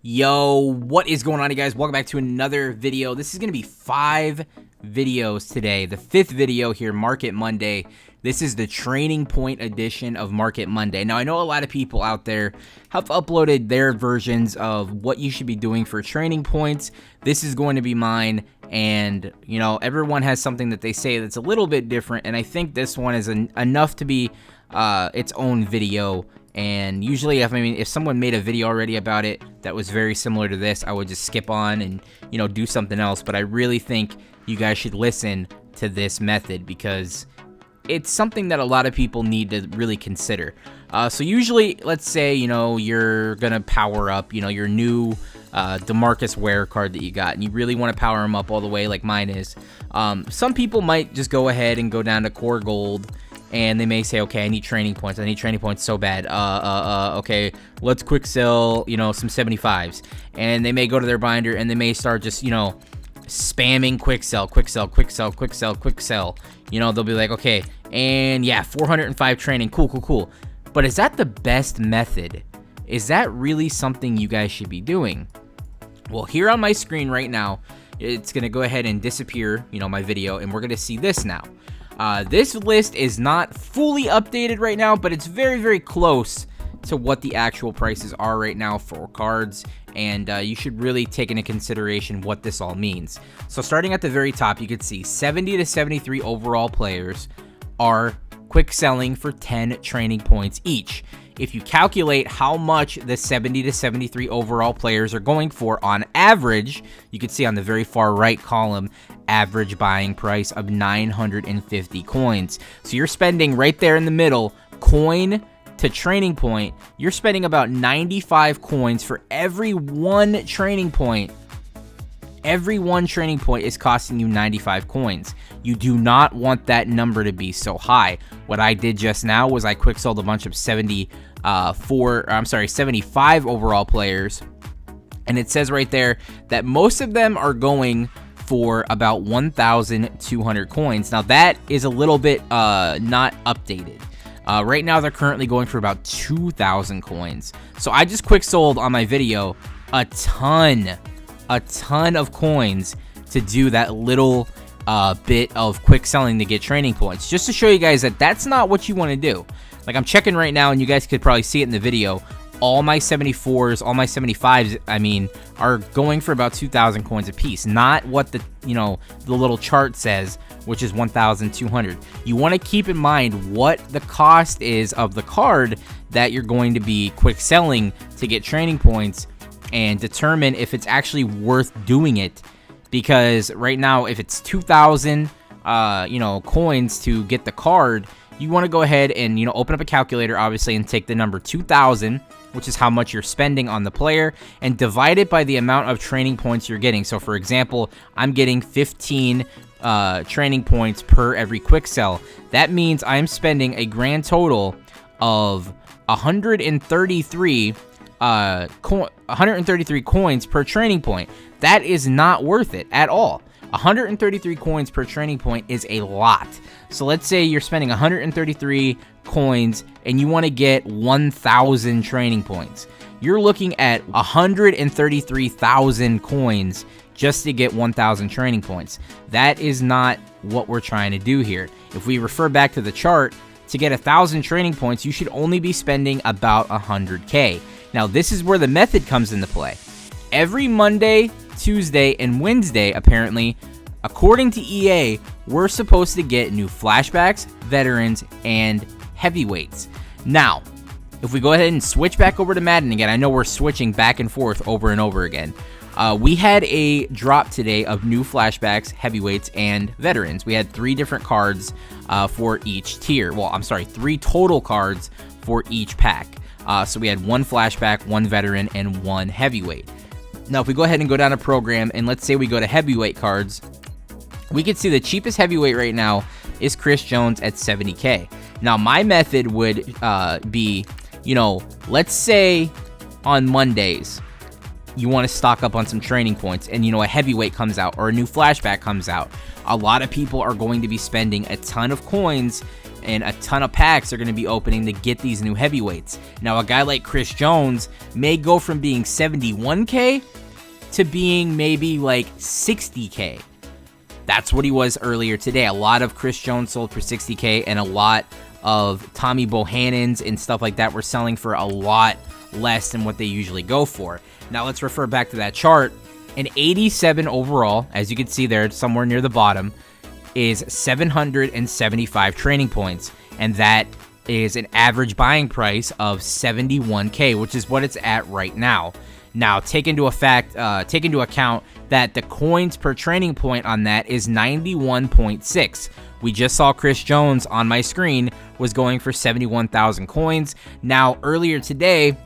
Yo, what is going on, you guys? Welcome back to another video. This is going to be 5 videos today. The 5th video here, Market Monday. This is the Training Point edition of Market Monday. Now, I know a lot of people out there have uploaded their versions of what you should be doing for training points. This is going to be mine, and, you know, everyone has something that they say that's a little bit different, and I think this one is enough to be its own video. And usually if someone made a video already about it that was very similar to this, I would just skip on and, you know, do something else. But I really think you guys should listen to this method because it's something that a lot of people need to really consider. So usually, let's say, you know, you're going to power up, you know, your new DeMarcus Ware card that you got, and you really want to power them up all the way like mine is. Some people might just go ahead and go down to Core Gold, and they may say, okay, I need training points. I need training points so bad. Okay, let's quick sell, you know, some 75s. And they may go to their binder and they may start just, you know, spamming quick sell, quick sell, quick sell, quick sell, quick sell. You know, they'll be like, okay, and yeah, 405 training, cool. But is that the best method? Is that really something you guys should be doing? Well, here on my screen right now, it's gonna go ahead and disappear, you know, my video, and we're gonna see this now. This list is not fully updated right now, but it's very, very close to what the actual prices are right now for cards, and you should really take into consideration what this all means. So starting at the very top, you could see 70 to 73 overall players are quick selling for 10 training points each. If you calculate how much the 70 to 73 overall players are going for on average, you can see on the very far right column, average buying price of 950 coins. So you're spending right there in the middle, coin to training point, you're spending about 95 coins for every one training point. Every one training point is costing you 95 coins. You do not want that number to be so high. What I did just now was I quick sold a bunch of 75 overall players. And it says right there that most of them are going for about 1,200 coins. Now that is a little bit not updated. Right now they're currently going for about 2,000 coins. So I just quick sold on my video a ton of coins to do that little bit of quick selling to get training points, just to show you guys that that's not what you want to do. Like, I'm checking right now, and you guys could probably see it in the video. All my 74s, all my 75s, I mean, are going for about 2,000 coins a piece, not what the, you know, the little chart says, which is 1,200. You want to keep in mind what the cost is of the card that you're going to be quick selling to get training points, and determine if it's actually worth doing it. Because right now, if it's 2,000 you know, coins to get the card, you want to go ahead and, you know, open up a calculator, obviously, and take the number 2,000, which is how much you're spending on the player, and divide it by the amount of training points you're getting. So for example, I'm getting 15 training points per every quick sell. That means I'm spending a grand total of 133 coins per training point. That is not worth it at all. 133 coins per training point is a lot. So let's say you're spending 133 coins and you want to get 1,000 training points. You're looking at 133,000 coins just to get 1,000 training points. That is not what we're trying to do here. If we refer back to the chart, to get 1,000 training points, you should only be spending about 100K. Now, this is where the method comes into play. Every Monday, Tuesday, and Wednesday, apparently, according to EA, we're supposed to get new flashbacks, veterans, and heavyweights. Now, if we go ahead and switch back over to Madden again, I know we're switching back and forth over and over again. We had a drop today of new flashbacks, heavyweights, and veterans. We had 3 different cards for each tier. Well, I'm sorry, 3 total cards for each pack. So we had 1 flashback, 1 veteran, and 1 heavyweight. Now, if we go ahead and go down to program, and let's say we go to heavyweight cards, we can see the cheapest heavyweight right now is Chris Jones at 70K. Now, my method would be, you know, let's say on Mondays, you want to stock up on some training points, and, you know, a heavyweight comes out or a new flashback comes out. A lot of people are going to be spending a ton of coins and a ton of packs are going to be opening to get these new heavyweights. Now, a guy like Chris Jones may go from being 71K to being maybe like 60K. That's what he was earlier today. A lot of Chris Jones sold for 60K, and a lot of Tommy Bohannons and stuff like that were selling for a lot less than what they usually go for. Now, let's refer back to that chart. An 87 overall, as you can see there, somewhere near the bottom, is 775 training points, and that is an average buying price of 71K, which is what it's at right now. Now, take into account that the coins per training point on that is 91.6. We just saw Chris Jones on my screen was going for 71,000 coins. Now, earlier today,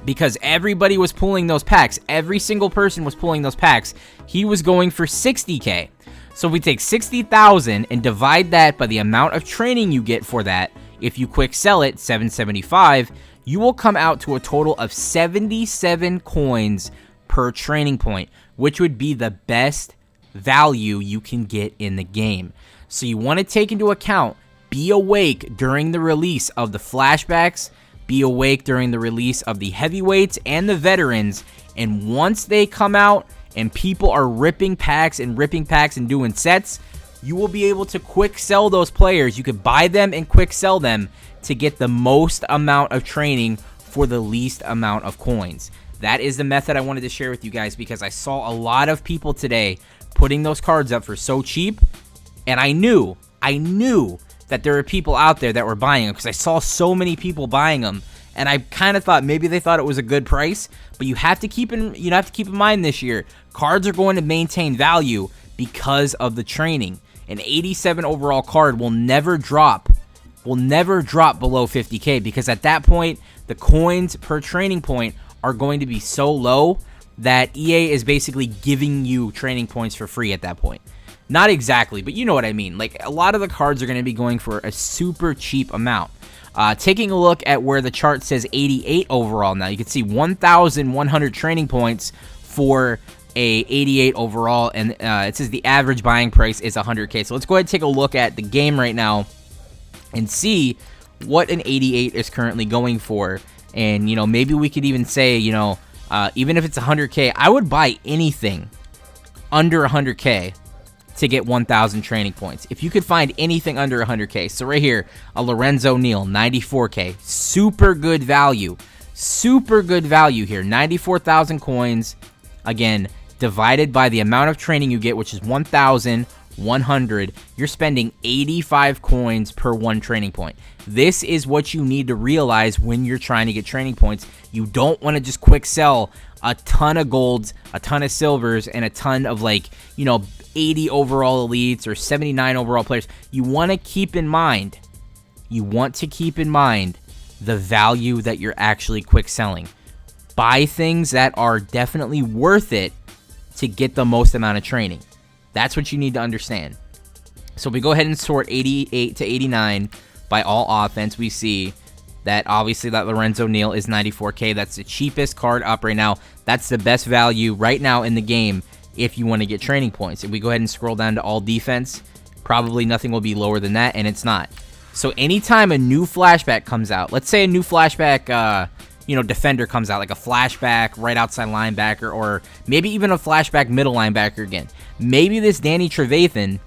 because everybody was pulling those packs, every single person was pulling those packs, he was going for 60K. So if we take 60,000 and divide that by the amount of training you get for that, if you quick sell it, 775, you will come out to a total of 77 coins per training point, which would be the best value you can get in the game. So you want to take into account, be awake during the release of the flashbacks, be awake during the release of the heavyweights and the veterans, and once they come out and people are ripping packs and doing sets, you will be able to quick sell those players. You could buy them and quick sell them to get the most amount of training for the least amount of coins. That is the method I wanted to share with you guys, because I saw a lot of people today putting those cards up for so cheap, and I knew that there were people out there that were buying them, because I saw so many people buying them, and I kind of thought maybe they thought it was a good price. But you have to keep in mind this year, cards are going to maintain value because of the training. An 87 overall card will never drop below 50K, because at that point the coins per training point are going to be so low that EA is basically giving you training points for free at that point. Not exactly, but you know what I mean. Like, a lot of the cards are going to be going for a super cheap amount. Taking a look at where the chart says 88 overall now, you can see 1,100 training points for a 88 overall, and it says the average buying price is 100K. So let's go ahead and take a look at the game right now and see what an 88 is currently going for. And, maybe we could even say, even if it's 100K, I would buy anything under 100K to get 1,000 training points. If you could find anything under 100K. So right here, a Lorenzo Neal, 94K. Super good value. Super good value here. 94,000 coins. Again, divided by the amount of training you get, which is 1,100. You're spending 85 coins per one training point. This is what you need to realize when you're trying to get training points. You don't want to just quick sell a ton of golds, a ton of silvers, and a ton of 80 overall elites or 79 overall players. You want to keep in mind the value that you're actually quick selling. Buy things that are definitely worth it to get the most amount of training. That's what you need to understand. So we go ahead and sort 88 to 89 by all offense. We see that obviously that Lorenzo Neal is 94K. That's the cheapest card up right now. That's the best value right now in the game if you want to get training points. If we go ahead and scroll down to all defense, probably nothing will be lower than that, and it's not. So anytime a new flashback comes out, let's say a new flashback defender comes out, like a flashback right outside linebacker, or maybe even a flashback middle linebacker again. Maybe this Danny Trevathan,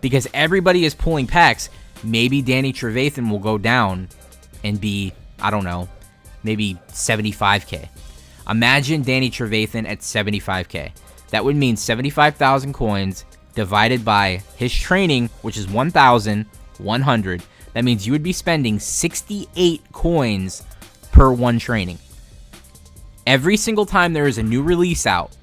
because everybody is pulling packs, maybe Danny Trevathan will go down and be, I don't know, maybe 75K. Imagine Danny Trevathan at 75K. That would mean 75,000 coins divided by his training, which is 1,100. That means you would be spending 68 coins per one training. Every single time there is a new release out,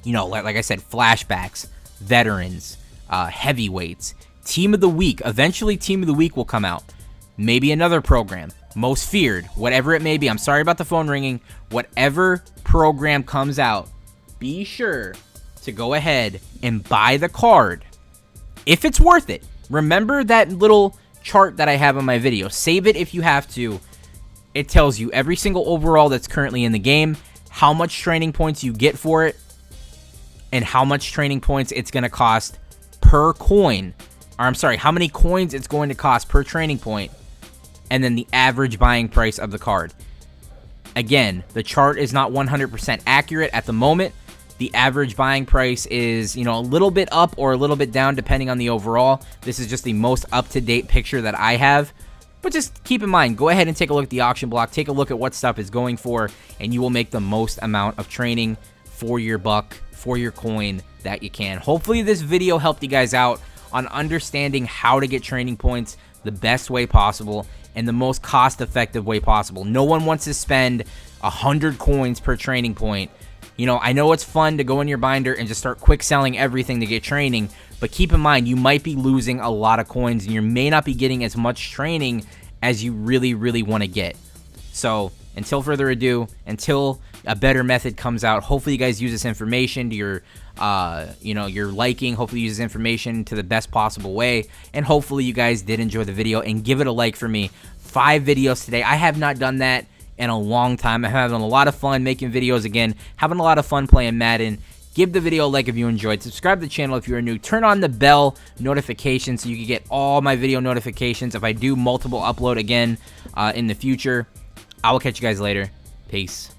like I said, flashbacks, veterans, heavyweights, team of the week. Eventually, team of the week will come out. Maybe another program, most feared, whatever it may be. I'm sorry about the phone ringing. Whatever program comes out, be sure to go ahead and buy the card if it's worth it. Remember that little chart that I have on my video. Save it if you have to. It tells you every single overall that's currently in the game, how much training points you get for it, and how much training points it's going to cost per coin. or I'm sorry, how many coins it's going to cost per training point, and then the average buying price of the card. Again, the chart is not 100% accurate at the moment. The average buying price is, a little bit up or a little bit down depending on the overall. This is just the most up-to-date picture that I have. But just keep in mind, go ahead and take a look at the auction block, take a look at what stuff is going for, and you will make the most amount of training for your buck, for your coin that you can. Hopefully this video helped you guys out on understanding how to get training points the best way possible and the most cost-effective way possible. No one wants to spend 100 coins per training point. I know it's fun to go in your binder and just start quick selling everything to get training, but keep in mind, you might be losing a lot of coins and you may not be getting as much training as you really, really want to get. So, until further ado, until a better method comes out, hopefully you guys use this information to your liking. Hopefully you use this information to the best possible way, and hopefully you guys did enjoy the video, and give it a like for me. 5 videos today. I have not done that in a long time. I'm having a lot of fun making videos again, having a lot of fun playing Madden. Give the video a like if you enjoyed. Subscribe to the channel if you are new. Turn on the bell notification so you can get all my video notifications if I do multiple upload again in the future. I will catch you guys later. Peace.